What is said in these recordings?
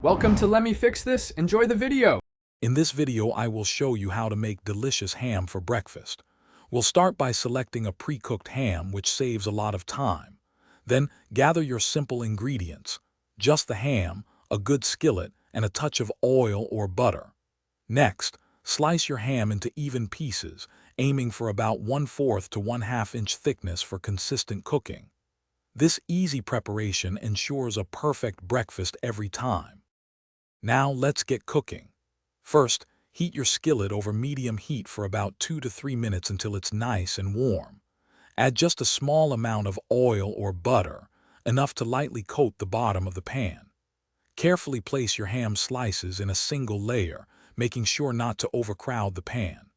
Welcome to Let Me Fix This. Enjoy the video. In this video, I will show you how to make delicious ham for breakfast. We'll start by selecting a pre-cooked ham, which saves a lot of time. Then, gather your simple ingredients. Just the ham, a good skillet, and a touch of oil or butter. Next, slice your ham into even pieces, aiming for about 1/4 to 1/2 inch thickness for consistent cooking. This easy preparation ensures a perfect breakfast every time. Now let's get cooking. First, heat your skillet over medium heat for about 2 to 3 minutes until it's nice and warm. Add just a small amount of oil or butter, enough to lightly coat the bottom of the pan. Carefully place your ham slices in a single layer, making sure not to overcrowd the pan.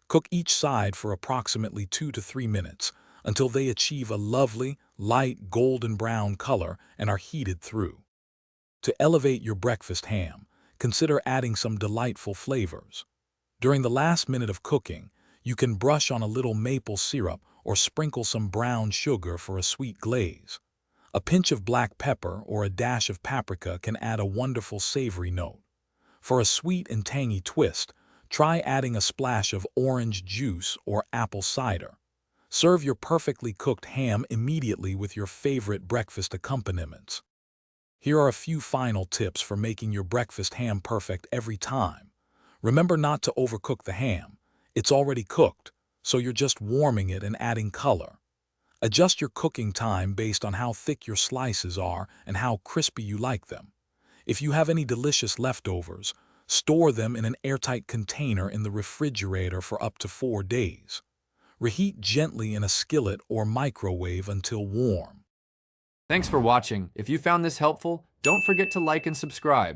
Cook each side for approximately 2 to 3 minutes until they achieve a lovely, light golden brown color and are heated through. To elevate your breakfast ham, consider adding some delightful flavors. During the last minute of cooking, you can brush on a little maple syrup or sprinkle some brown sugar for a sweet glaze. A pinch of black pepper or a dash of paprika can add a wonderful savory note. For a sweet and tangy twist, try adding a splash of orange juice or apple cider. Serve your perfectly cooked ham immediately with your favorite breakfast accompaniments. Here are a few final tips for making your breakfast ham perfect every time. Remember not to overcook the ham. It's already cooked, so you're just warming it and adding color. Adjust your cooking time based on how thick your slices are and how crispy you like them. If you have any delicious leftovers, store them in an airtight container in the refrigerator for up to 4 days. Reheat gently in a skillet or microwave until warm. Thanks for watching. If you found this helpful, don't forget to like and subscribe.